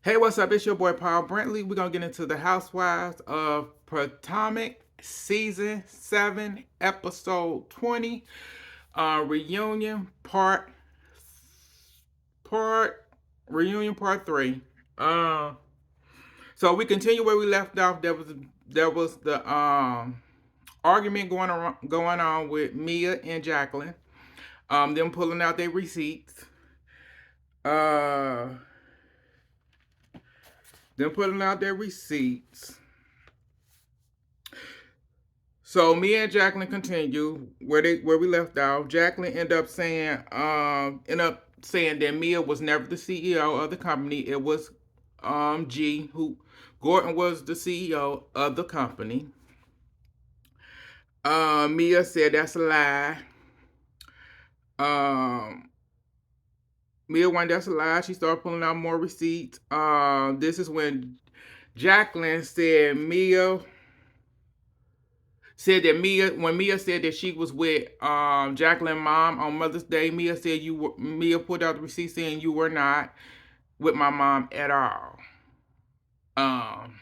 Hey, what's up? It's your boy Paul Brentley. We're gonna get into the Housewives of Potomac, season 7, episode 20, reunion part reunion part 3. Uh, so we continue where we left off. There was the argument going on with Mia and Jacqueline. Them pulling out their receipts. Uh, them pulling out their receipts. So me and Jacqueline continue where we left off. Jacqueline ended up saying that Mia was never the CEO of the company. It was G who Gordon was the CEO of the company. Mia said that's a lie. Um Mia went that's a lie. She started pulling out more receipts. This is when Jacqueline when Mia said that she was with Jacqueline's mom on Mother's Day. Mia put out the receipt saying you were not with my mom at all. Um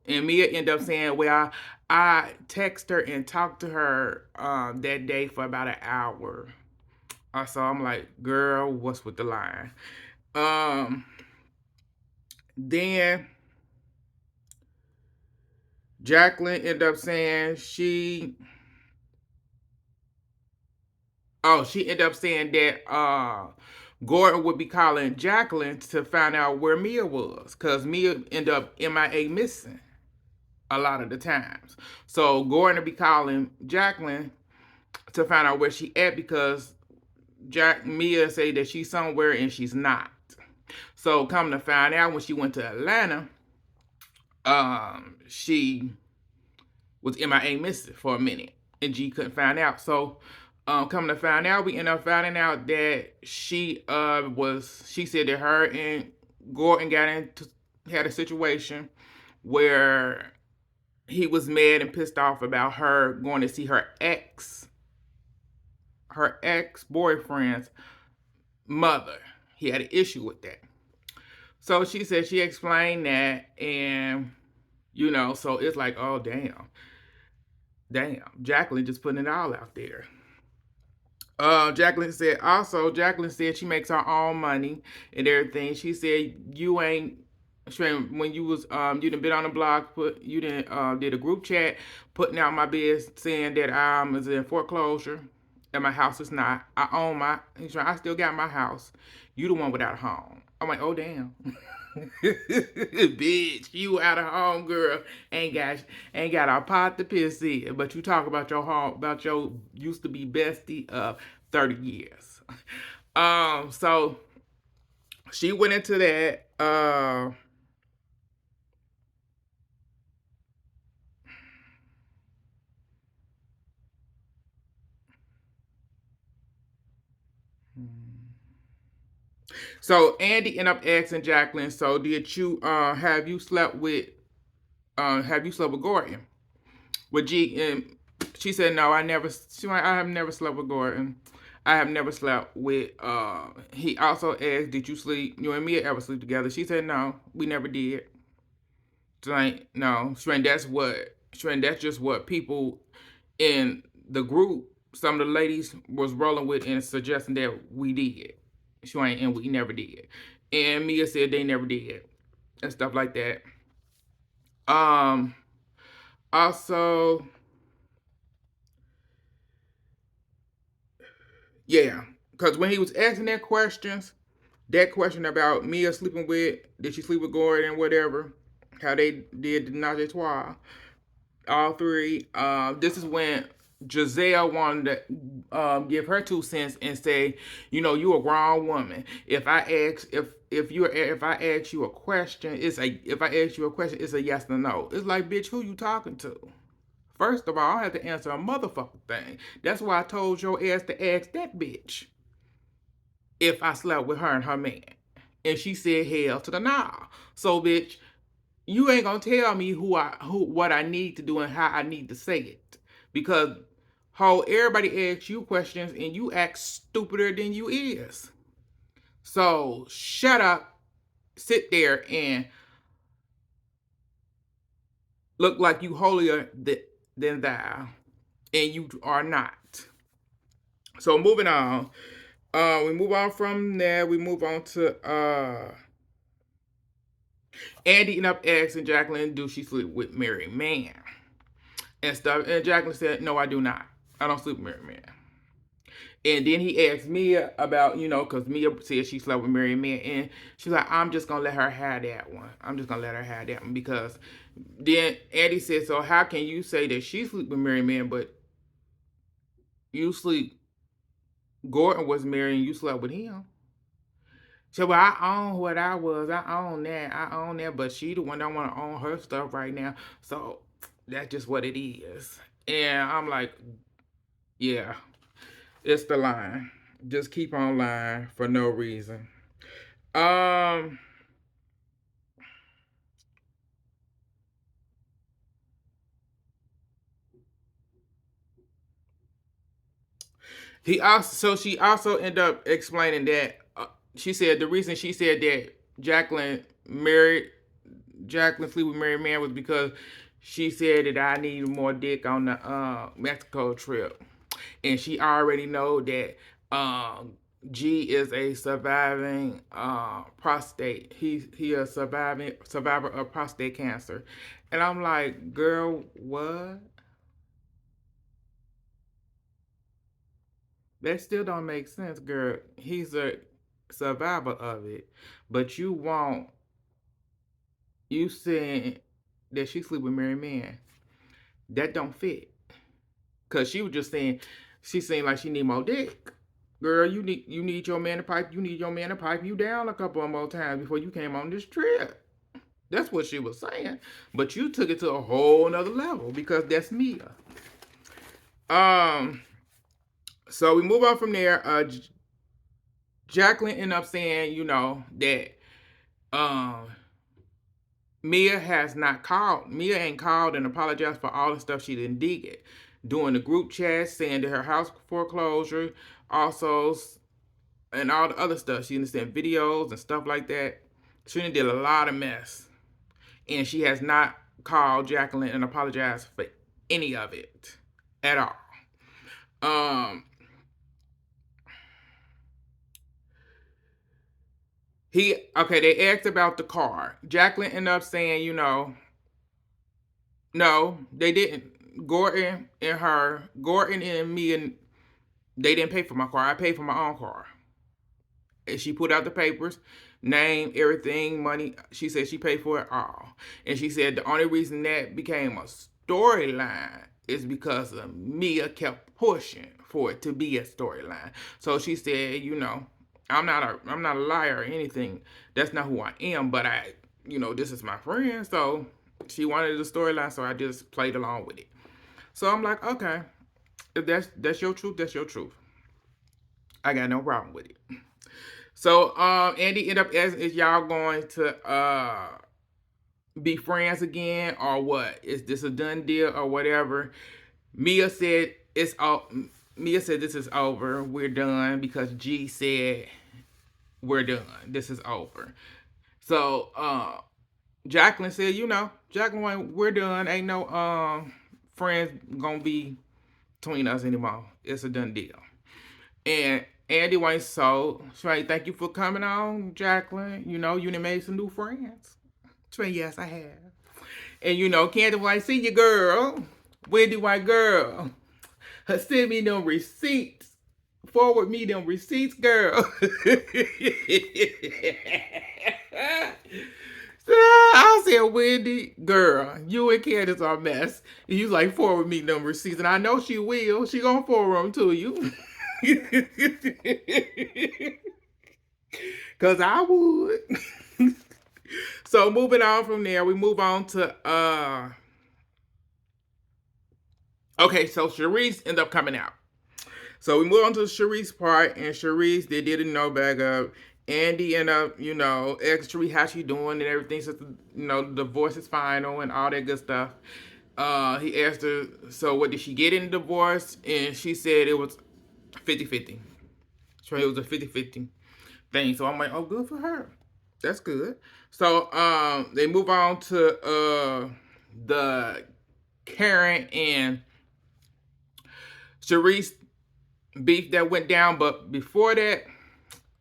and Mia ended up saying, well, I text her and talked to her that day for about an hour. So I'm like, girl, what's with the line? Um then Jacqueline ended up saying she ended up saying that Gordon would be calling Jacqueline to find out where Mia was, because Mia ended up MIA missing a lot of the times. So Gordon would be calling Jacqueline to find out where she at, because Mia say that she's somewhere and she's not. So come to find out, when she went to Atlanta, she was MIA missing for a minute, and G couldn't find out. So coming to find out, we end up finding out that she said that her and Gordon had a situation where he was mad and pissed off about her going to see her ex boyfriend's mother. He had an issue with that. So she said she explained that, and so it's like, oh damn, Jacqueline just putting it all out there. Jacqueline said she makes her own money and everything. She said when you was you done been on the blog, did a group chat putting out my biz saying that I was in foreclosure and my house is not. I own I still got my house. You the one without a home. I'm like, oh damn. Bitch, you out of home, girl. Ain't got a pot to piss in. But you talk about your home, about your used to be bestie of 30 years. So she went into that. So Andy ended up asking Jacqueline, so did you have you slept with Gordon? With G, and she said no, I have never slept with Gordon. I have never slept with he also asked, did you and Mia ever sleep together? She said no, we never did. So like, no, that's just what people in the group, some of the ladies was rolling with and suggesting that we did. And we never did. And Mia said they never did. And stuff like that. Um also, yeah. Because when he was asking that question about Mia sleeping with, did she sleep with Gordon and whatever, how they did the Nage Trois, all three. This is when Giselle wanted to give her 2 cents and say, you a grown woman. If I ask you a question, it's a yes or no. It's like, bitch, who you talking to? First of all, I have to answer a motherfucking thing. That's why I told your ass to ask that bitch if I slept with her and her man. And she said hell to the nah. So bitch, you ain't gonna tell me what I need to do and how I need to say it. Because everybody asks you questions and you act stupider than you is. So shut up sit there and look like you holier than thou, and you are not. So moving on. We move on from there. We move on to Andy ended up asking Jacqueline, do she sleep with married man and stuff? And Jacqueline said, no, I do not. I don't sleep with married man. And then he asked Mia about, because Mia said she slept with married men. And she's like, I'm just going to let her have that one. I'm just going to let her have that one. Because then Andy said, so how can you say that she sleep with married men, but you sleep, Gordon was married and you slept with him? So, well, I own what I was. I own that. I own that. But she the one that want to own her stuff right now. So that's just what it is. And I'm like, yeah, it's the line. Just keep on lying for no reason. Um, she also ended up explaining that she said the reason she said that Jacqueline married Jacqueline sleep with married man was because she said that I needed more dick on the Mexico trip, and she already know that G is a surviving prostate. He a survivor of prostate cancer, and I'm like, girl, what? That still don't make sense, girl. He's a survivor of it, but you saying that she sleep with married men. That don't fit. Cause she was just saying she seemed like she need more dick. Girl, you need your man to pipe you down a couple of more times before you came on this trip. That's what she was saying. But you took it to a whole nother level because that's Mia. Um, so we move on from there. Jacqueline ended up saying, that um Mia ain't called and apologized for all the stuff she didn't did. Doing the group chat, saying that her house foreclosure, also, and all the other stuff. She didn't send videos and stuff like that. She did a lot of mess. And she has not called Jacqueline and apologized for any of it at all. Um, they asked about the car. Jacqueline ended up saying, no, they didn't. Gordon and me, and they didn't pay for my car. I paid for my own car. And she put out the papers, name, everything, money. She said she paid for it all. And she said the only reason that became a storyline is because of Mia kept pushing for it to be a storyline. So she said, I'm not a liar or anything. That's not who I am, but this is my friend. So she wanted the storyline, so I just played along with it. So I'm like, okay, if that's your truth, that's your truth. I got no problem with it. So Andy ended up asking, is y'all going to be friends again or what? Is this a done deal or whatever? Mia said it's all. Mia said this is over. We're done because G said we're done. This is over. So Jacqueline said, Jacqueline, we're done. Ain't no friends gonna be between us anymore. It's a done deal. And Andy Wayne, so Trey, thank you for coming on, Jacqueline. You done made some new friends. Trey, yes, I have. And Candy White, see you, girl. Wendy White, girl. Send me them receipts. Forward me them receipts, girl. I said, Wendy, girl, you and Candace are a mess. And you like forward me them receipts, and I know she will. She gonna forward them to you. Cause I would. So moving on from there, we move on to okay, so Sharice ended up coming out. So we move on to the Sharice part, and Sharice, they didn't know back up. Andy ended up, asked Sharice how she doing and everything, so the divorce is final and all that good stuff. He asked her, so what did she get in the divorce? And she said it was 50-50. So it was a 50-50 thing. So I'm like, oh, good for her. That's good. So they move on to the Karen and Sharice beef that went down, but before that,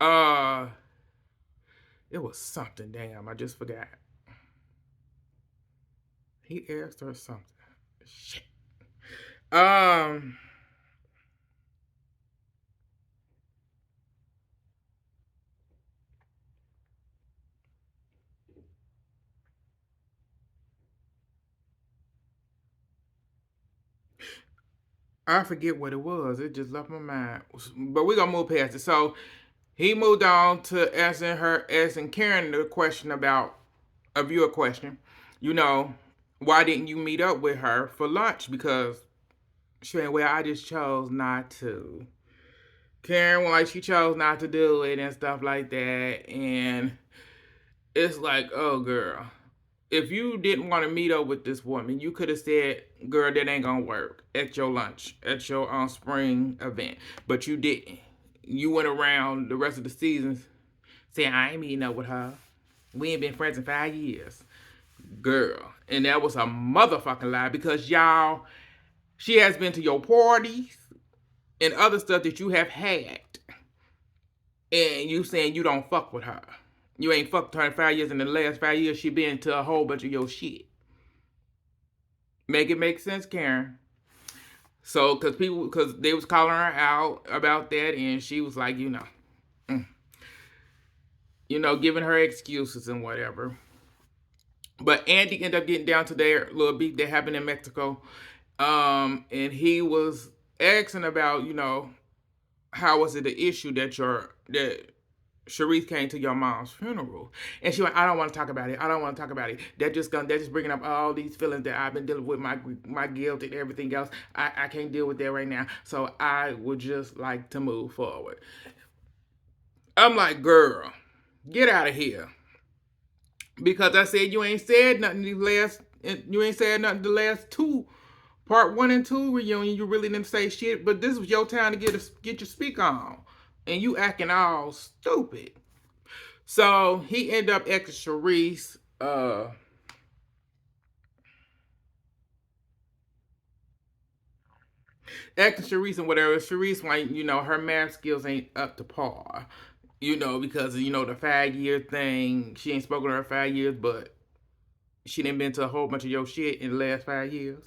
uh it was something. Damn, I just forgot. He asked her something. Shit. Um, I forget what it was. It just left my mind. But we're gonna move past it. So he moved on to asking Karen the question about a viewer question. You know, why didn't you meet up with her for lunch? Because she went, well, I just chose not to. Karen was like, she chose not to do it and stuff like that. And it's like, oh girl, if you didn't want to meet up with this woman, you could have said, girl, that ain't gonna work at your lunch, at your spring event. But you didn't. You went around the rest of the seasons saying, I ain't meeting up with her. We ain't been friends in 5 years. Girl. And that was a motherfucking lie because y'all, she has been to your parties and other stuff that you have had. And you saying you don't fuck with her. You ain't fucked her in 5 years. In the last 5 years, she been to a whole bunch of your shit. Make it make sense, Karen. So, because they was calling her out about that, and she was like, mm, giving her excuses and whatever. But Andy ended up getting down to their little beef that happened in Mexico, and he was asking about, how was it the issue that Sharice came to your mom's funeral, and she went, "I don't want to talk about it. I don't want to talk about it. They're just bringing up all these feelings that I've been dealing with, my guilt and everything else. I can't deal with that right now. So I would just like to move forward." I'm like, girl, get out of here, because I said you ain't said nothing you ain't said nothing the last two. Part 1 and 2 reunion, you really didn't say shit, but this was your time to get your speak on, and you acting all stupid. So he ended up asking Sharice, and whatever. Sharice, like, her math skills ain't up to par. Because the 5 year thing. She ain't spoken to her 5 years, but she done been to a whole bunch of your shit in the last 5 years.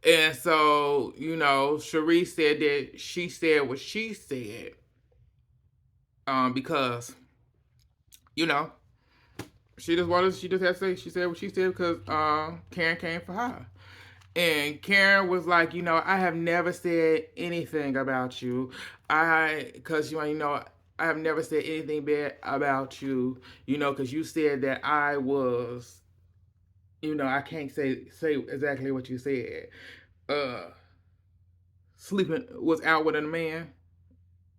And so, Sharice said that she said what she said, because, you know, she just had to say, she said what she said because Karen came for her. And Karen was like, I have never said anything about you. Because, I have never said anything bad about you, because you said that I was, I can't say exactly what you said. Uh, Sleeping, was out with a man,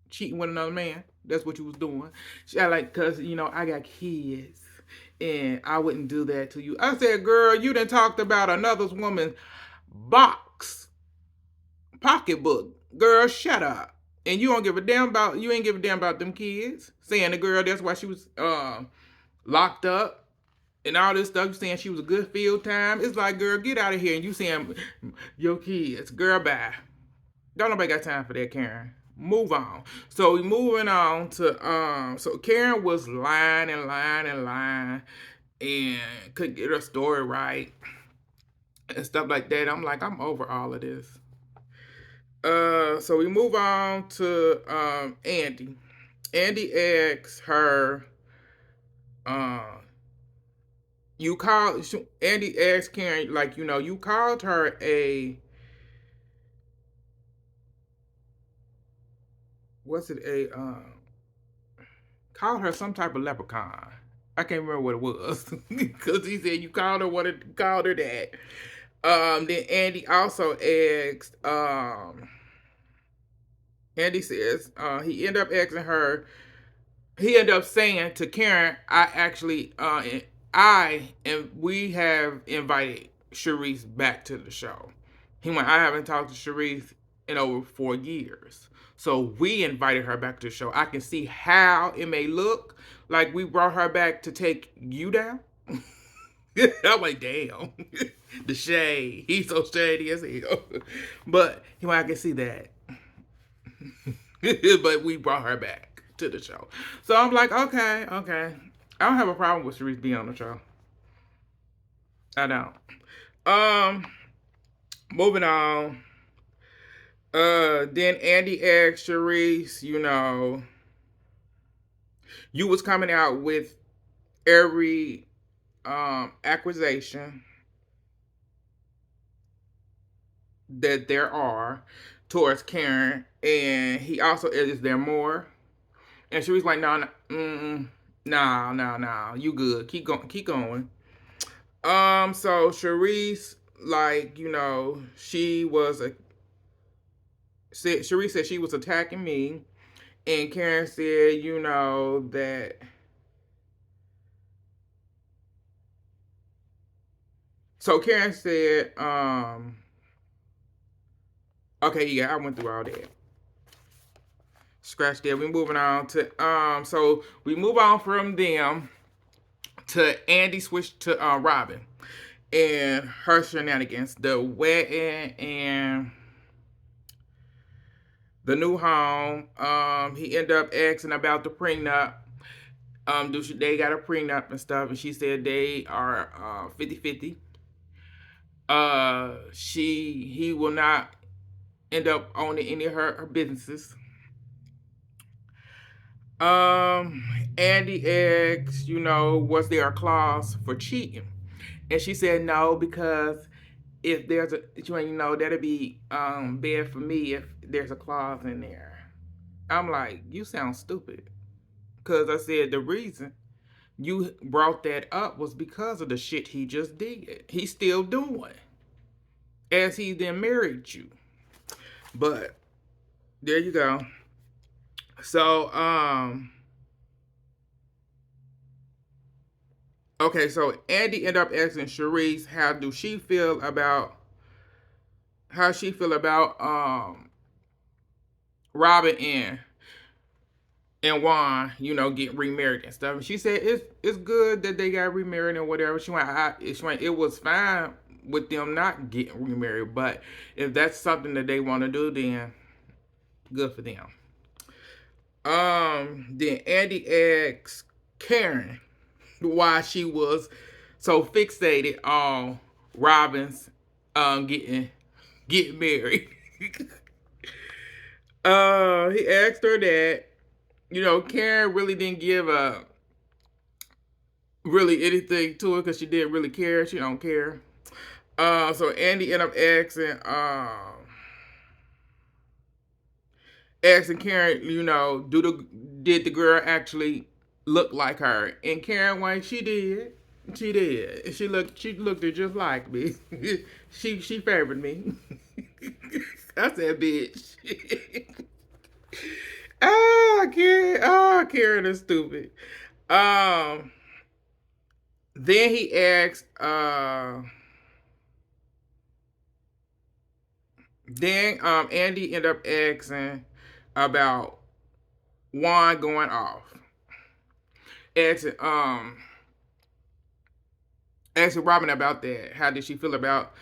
cheating with another man. That's what you was doing. She like, cause I got kids, and I wouldn't do that to you. I said, girl, you done talked about another woman's box, pocketbook. Girl, shut up. And you don't give a damn about, you ain't give a damn about them kids. Saying the girl, that's why she was locked up and all this stuff. You saying she was a good field time. It's like, girl, get out of here. And you saying your kids, girl, bye. Don't nobody got time for that, Karen. Move on. So we moving on to so Karen was lying and lying and lying and couldn't get her story right and stuff like that. I'm like, I'm over all of this. So we move on to Andy. Andy asks her, uh, Andy asked Karen, like, you called her what's it, called her some type of leprechaun. I can't remember what it was because he said you called her that. Then Andy also asked. Andy says he ended up asking her. He ended up saying to Karen, "I actually, and we have invited Sharice back to the show." He went, "I haven't talked to Sharice in over 4 years. So we invited her back to the show. I can see how it may look like we brought her back to take you down. I'm like, damn, the shade. He's so shady as hell. But I can see that. But we brought her back to the show. So I'm like, okay, okay. I don't have a problem with Sharice being on the show. I don't. Um, moving on. Then Andy asked Sharice, you was coming out with every accusation that there are towards Karen, and he also is there more? And Sharice like, no, no, you good. Keep going, keep going. So Sharice, like, she was Sharice said she was attacking me, and Karen said, that. So Karen said, okay, yeah, I went through all that. Scratch that. We moving on to so we move on from them to Andy switched to Robin and her shenanigans, the wedding and the new home. He ended up asking about the prenup. They got a prenup and stuff, and she said they are 50-50. He will not end up owning any of her businesses. Andy asked, was there a clause for cheating? And she said no, because if there's that'd be bad for me if there's a clause in there. I'm like, you sound stupid. Because I said the reason you brought that up was because of the shit he just did. He's still doing. As he then married you. But there you go. So, okay, so Andy ended up asking Sharice how she feel about Robin and Juan, getting remarried and stuff. And she said it's good that they got remarried and whatever. She went, it was fine with them not getting remarried, but if that's something that they want to do, then good for them. Then Andy asked Karen why she was so fixated on Robin's getting married. He asked her that. Karen really didn't give really anything to it because she didn't really care. She don't care. So Andy ended up asking Karen, did the girl actually look like her? And Karen White, she did. She did. She looked just like me. she favored me. I said, bitch. Karen is stupid. Then he asked, Andy ended up asking about Juan going off. Asking Robin about that. How did she feel about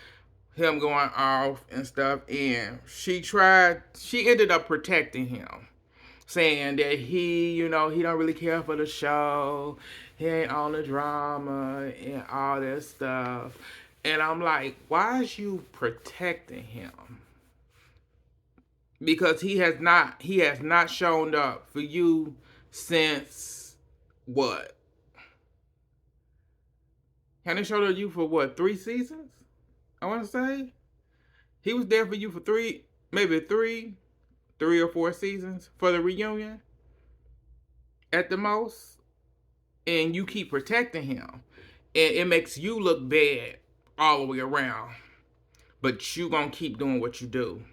him going off and stuff? And she ended up protecting him, saying that he don't really care for the show. He ain't on the drama and all that stuff. And I'm like, why is you protecting him? Because he has not shown up for you since what? Can he show up you for what, 3 seasons? I want to say he was there for you for maybe three or 4 seasons for the reunion at the most, and you keep protecting him, and it makes you look bad all the way around. But you gonna keep doing what you do.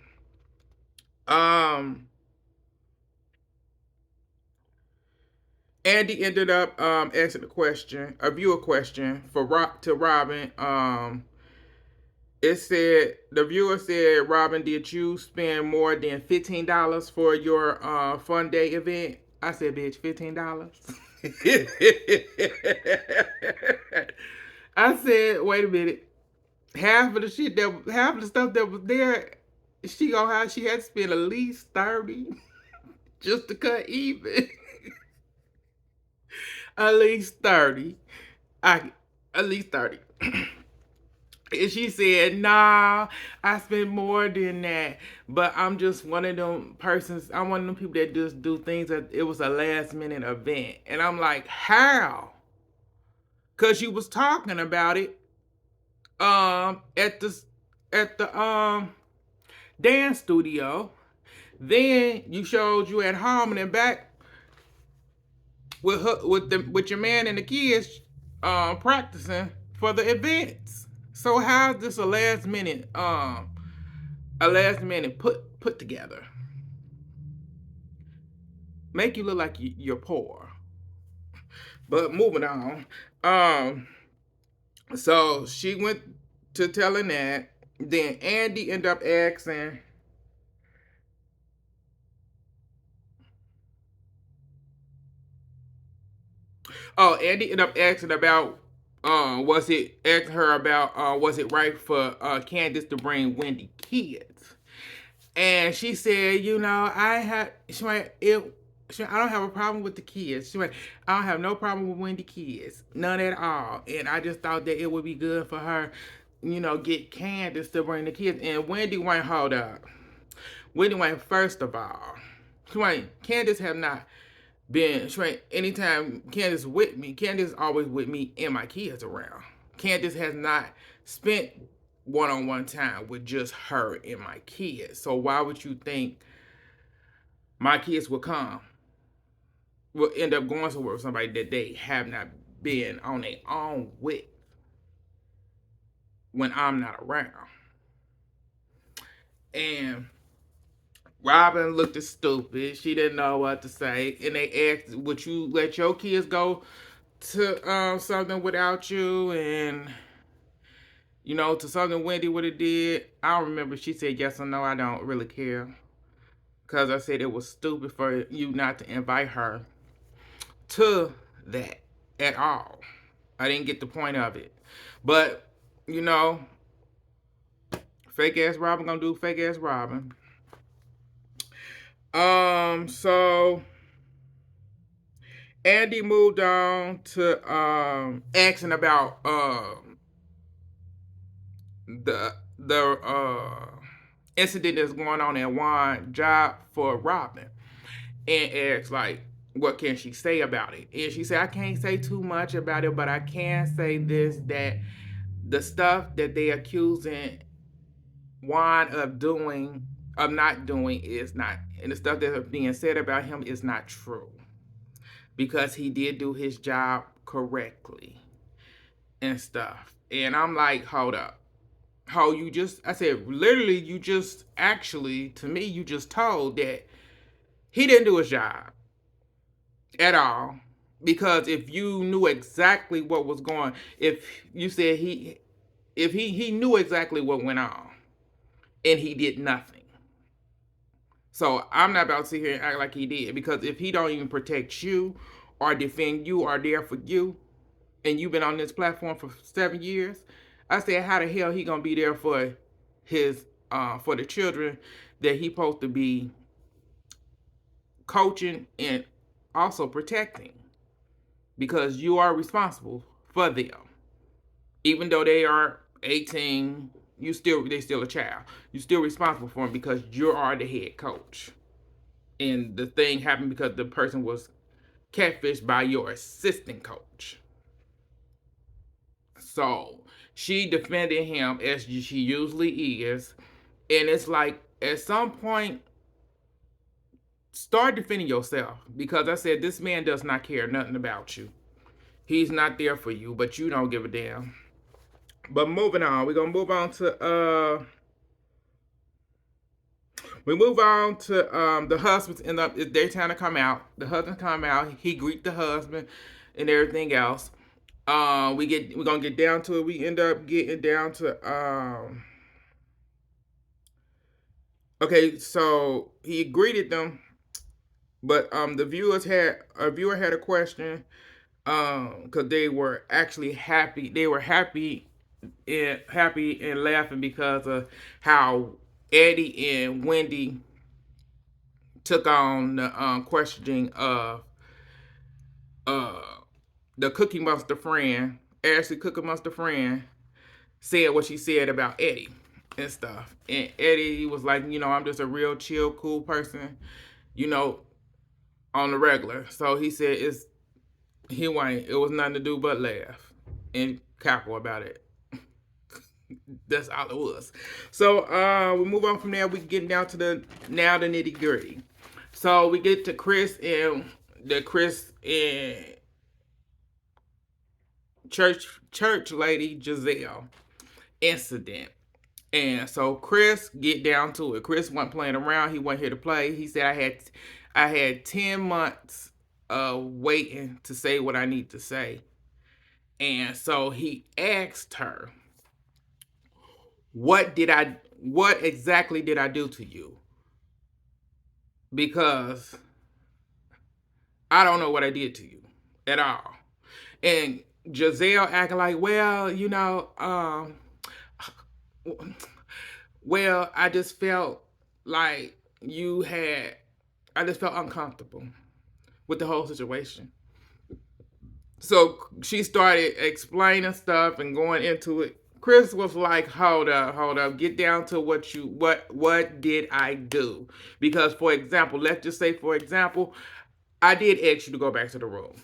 Andy ended up asking a viewer question to Robin. It said the viewer said, "Robin, did you spend more than $15 for your fun day event?" I said, "Bitch, $15." I said, "Wait a minute. Half of the stuff that was there, she had to spend at least 30 just to cut even. At least 30. I at least 30." And she said, "Nah, I spend more than that. But I'm just one of them persons. I'm one of them people that just do things that it was a last minute event." And I'm like, "How?" Cause you was talking about it at the dance studio. Then you showed you at home and then back with your man and the kids practicing for the events. So how's this a last minute put together? Make you look like you're poor. But moving on. So she went to telling that. Then Andy ended up asking. Oh, Andy ended up asking about was it asking her about was it right for Candace to bring Wendy kids? And she said, she went, I don't have a problem with the kids. She went, I don't have no problem with Wendy kids, none at all. And I just thought that it would be good for her, get Candace to bring the kids. And Wendy went, hold up. Wendy went, first of all, she went, Candace have not been straight anytime Candace with me. Candace is always with me and my kids around. Candace has not spent one-on-one time with just her and my kids. So why would you think my kids will end up going somewhere with somebody that they have not been on their own with when I'm not around? And Robin looked as stupid. She didn't know what to say. And they asked, would you let your kids go to something without you? And to something Wendy would have did. I don't remember. She said yes or no. I don't really care. Because I said it was stupid for you not to invite her to that at all. I didn't get the point of it. But, you know, fake ass Robin gonna do fake ass Robin. So Andy moved on to asking about the incident that's going on at Juan's job for Robin, and asked like, what can she say about it? And she said, I can't say too much about it, but I can say this, that the stuff that they accusing Juan of not doing is not, and the stuff that is being said about him is not true, because he did do his job correctly and stuff. And I'm like, hold up. How you just, I said, literally, you just actually, to me, you just told that he didn't do his job at all. Because if you knew exactly what was going, if you said if he knew exactly what went on and he did nothing. So I'm not about to sit here and act like he did, because if he don't even protect you or defend you or there for you, and you've been on this platform for 7 years, I said, how the hell he gonna be there for his for the children that he supposed to be coaching and also protecting, because you are responsible for them, even though they are 18. They still a child. You still responsible for them because you are the head coach. And the thing happened because the person was catfished by your assistant coach. So she defended him as she usually is. And it's like, at some point, start defending yourself. Because I said, this man does not care nothing about you. He's not there for you, but you don't give a damn. But moving on, we're gonna move on to the husbands end up, it's their time to come out. The husband come out, he greet the husband and everything else. We're gonna get down to it. We end up getting down to okay, so he greeted them, but the viewers had a viewer had a question because they were actually happy. They were happy and laughing because of how Eddie and Wendy took on the questioning of uh the Cookie Monster friend, Ashley Cookie Monster friend, said what she said about Eddie and stuff. And Eddie was like, I'm just a real chill, cool person, you know, on the regular. So he said it was nothing to do but laugh and cackle about it. That's all it was. So we move on from there. We get down to the nitty gritty. So we get to Chris and church lady Giselle incident. And so Chris get down to it. Chris wasn't playing around. He wasn't here to play. He said I had 10 months waiting to say what I need to say. And so he asked her, what exactly did I do to you? Because I don't know what I did to you at all. And Giselle acting like, well, well, I just felt like I just felt uncomfortable with the whole situation. So she started explaining stuff and going into it. Chris was like, hold up, get down to what did I do? Because let's just say for example, I did ask you to go back to the room.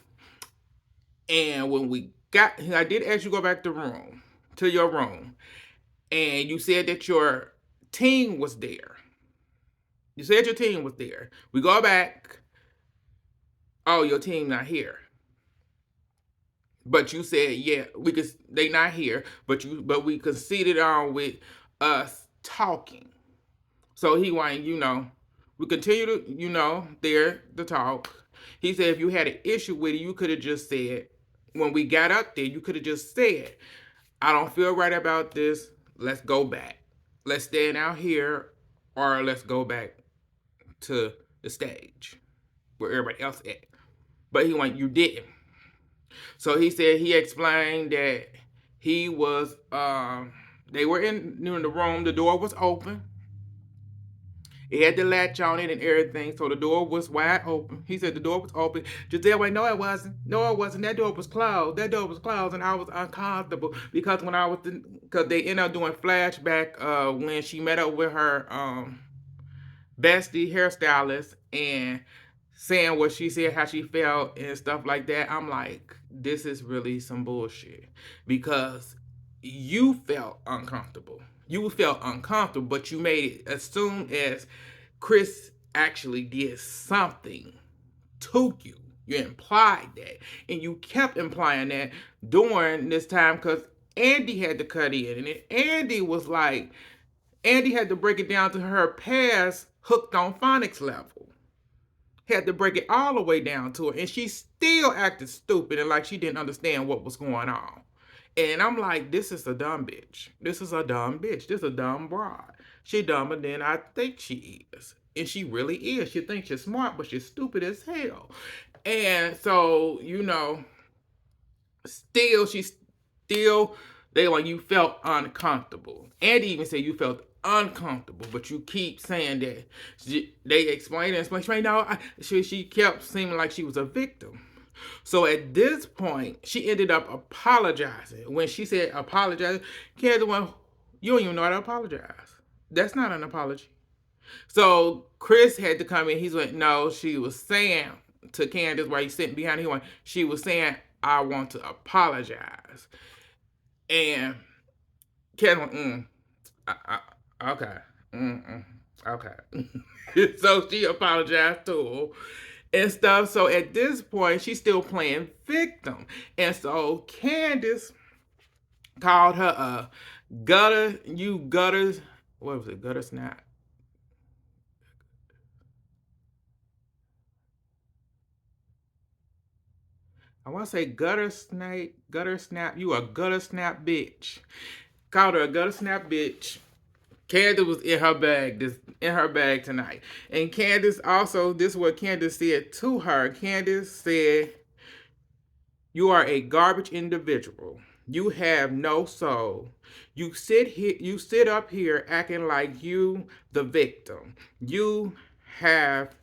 And I did ask you to go back to your room. And you said that your team was there. You said your team was there. We go back. Oh, your team not here. But you said, yeah, they not here, but we conceded on with us talking. So he went, we continue to, there to talk. He said if you had an issue with it, you could have just said, when we got up there, you could have just said, I don't feel right about this. Let's go back. Let's stand out here, or let's go back to the stage where everybody else at. But he went, you didn't. So he said he explained that he was they were in the room, the door was open. It had the latch on it and everything, so the door was wide open. He said the door was open. Giselle went, no, it wasn't. No, it wasn't. That door was closed. That door was closed, and I was uncomfortable because because they ended up doing flashback when she met up with her bestie hairstylist and saying what she said, how she felt and stuff like that. I'm like, this is really some bullshit because you felt uncomfortable. You felt uncomfortable, but you made it as soon as Chris actually did something to you. You implied that. And you kept implying that during this time because Andy had to cut in. And Andy was like, Andy had to break it down to her past hooked on phonics level. Had to break it all the way down to her. And she still acted stupid and like she didn't understand what was going on. And I'm like, this is a dumb bitch. This is a dumb bitch. This is a dumb broad. She dumber than I think she is. And she really is. She thinks she's smart, but she's stupid as hell. And so, still, they like, you felt uncomfortable. Andy even said you felt uncomfortable, but you keep saying that. They explained. No, she kept seeming like she was a victim. So at this point, she ended up apologizing. When she said apologize, Candace went, you don't even know how to apologize. That's not an apology. So Chris had to come in. He went, no, she was saying to Candace while he's sitting behind him, she was saying, I want to apologize. And Candace went, okay. Okay. So she apologized to her and stuff. So at this point, she's still playing victim. And so Candace called her a gutters. What was it? Gutter snap. I want to say gutter snake, gutter snap. You a gutter snap bitch. Called her a gutter snap bitch. Candace was in her bag tonight. And Candace also, this is what Candace said to her. Candace said, "You are a garbage individual. You have no soul. You sit up here acting like you the victim. Have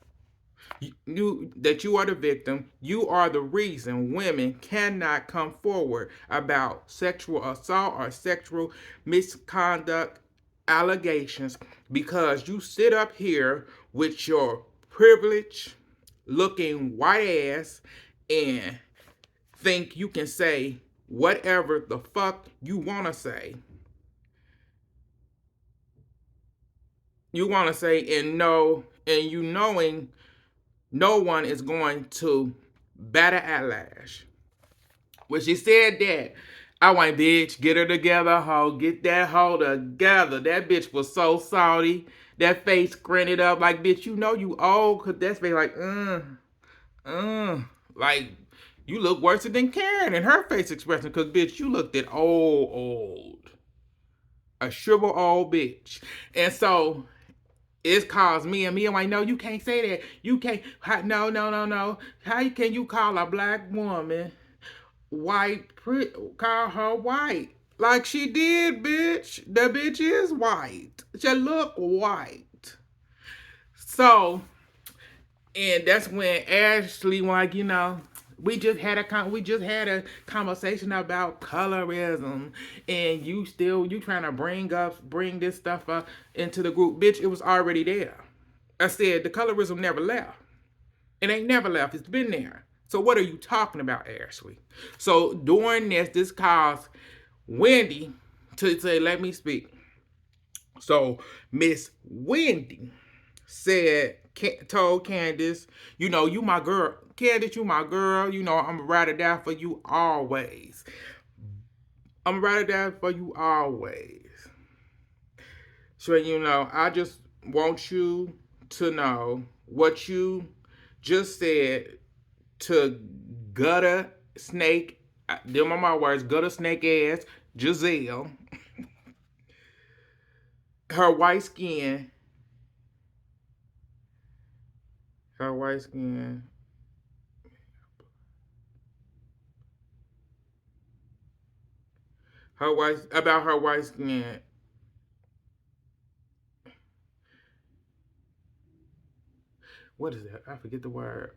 you are the victim. You are the reason women cannot come forward about sexual assault or sexual misconduct allegations because you sit up here with your privilege looking white ass and think you can say whatever the fuck you want to say. You want to say and you knowing no one is going to bat an eyelash. When she said that, I went, bitch, get her together, hoe. Get that hoe together. That bitch was so salty. That face grinted up like, bitch, you know you old. Cause that face like, like, you look worse than Karen in her face expression. Cause, bitch, you looked at old. A shriveled old bitch. And so, it's caused me and like, no, you can't say that. You can't. No. How can you call a black woman white? Call her white like she did, bitch. The bitch is white. She look white. So, and that's when Ashley, like, we just had a conversation about colorism, and you trying to bring this stuff up into the group, bitch. It was already there. I said the colorism never left. It ain't never left. It's been there. So what are you talking about, Ashley? So during this caused Wendy to say, let me speak. So Miss Wendy told Candace, you my girl. Candace, you my girl. I'm going to ride it down for you always. I'm going to ride it down for you always. So, I just want you to know what you just said to gutter snake, them are my words, gutter snake ass, Giselle. Her white skin. Her white skin. About her white skin. What is that? I forget the word.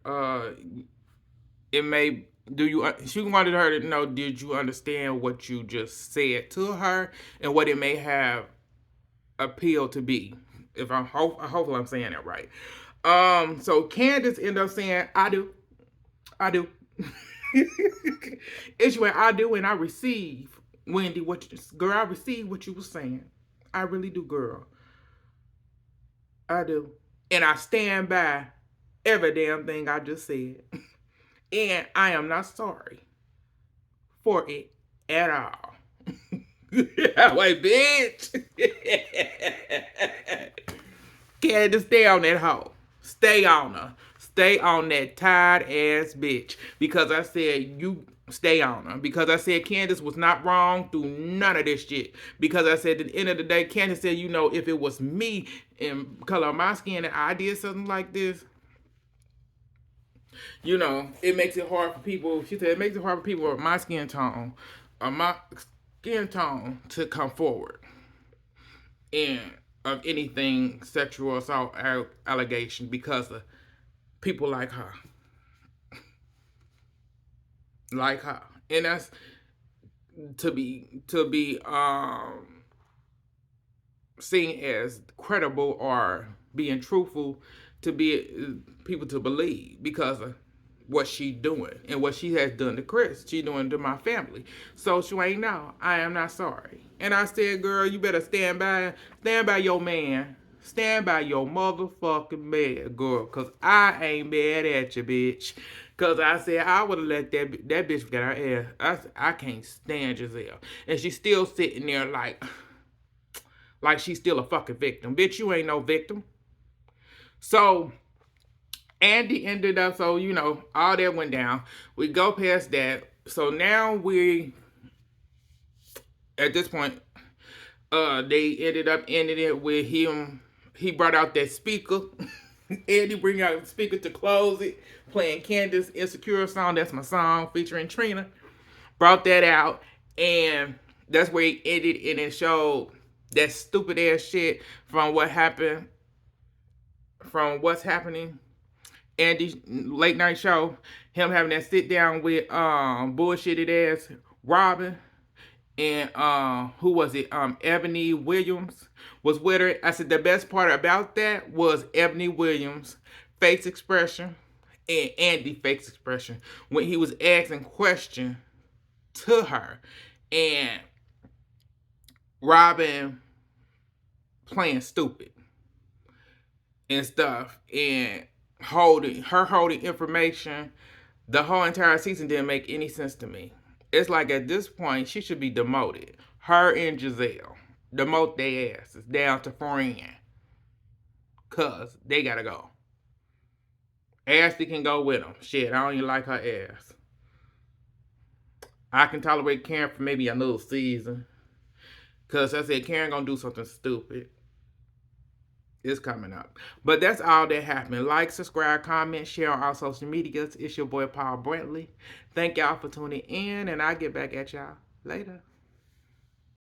It may do you. She wanted her to know. Did you understand what you just said to her and what it may have appealed to be? If hopefully I'm saying that right. So Candace ended up saying, "I do. It's when I do and I receive, Wendy. Girl, I receive what you were saying. I really do, girl. I do, and I stand by every damn thing I just said, and I am not sorry for it at all." Wait, bitch. Candace, stay on that hoe. Stay on her. Stay on that tired ass bitch. Because I said you stay on her. Because I said Candace was not wrong through none of this shit. Because I said at the end of the day, Candace said, if it was me and color of my skin and I did something like this, it makes it hard for people. She said it makes it hard for people with my skin tone to come forward and of anything sexual assault allegation because of people like her. Like her. And that's to be seen as credible or being truthful to be people to believe because of what she doing and what she has done to Chris. She doing to my family. So she ain't know. I am not sorry. And I said, girl, you better stand by your man. Stand by your motherfucking man, girl. Cause I ain't mad at you, bitch. Cause I said I would have let that bitch get her ass. I can't stand Giselle. And she's still sitting there like she's still a fucking victim. Bitch, you ain't no victim. So Andy ended up, so all that went down. We go past that. So now we at this point, they ended up ending it with him. He brought out that speaker. Andy bring out the speaker to close it, playing Candace Insecure song. That's my song featuring Trina. Brought that out, and that's where he ended, and it showed that stupid ass shit from what happened, from what's happening. Andy's late night show, him having that sit down with bullshitted ass Robin, and who was it? Ebony Williams was with her. I said the best part about that was Ebony Williams' face expression and Andy face expression when he was asking questions to her, and Robin playing stupid and stuff, and holding information. The whole entire season didn't make any sense to me. It's like at this point she should be demoted. Her and Giselle demote their asses down to friend, cause they gotta go. Ashley can go with them. Shit, I don't even like her ass. I can tolerate Karen for maybe a little season, cause I said Karen gonna do something stupid. It's coming up. But that's all that happened. Like, subscribe, comment, share on our social medias. It's your boy Paul Brantley. Thank y'all for tuning in, and I'll get back at y'all later.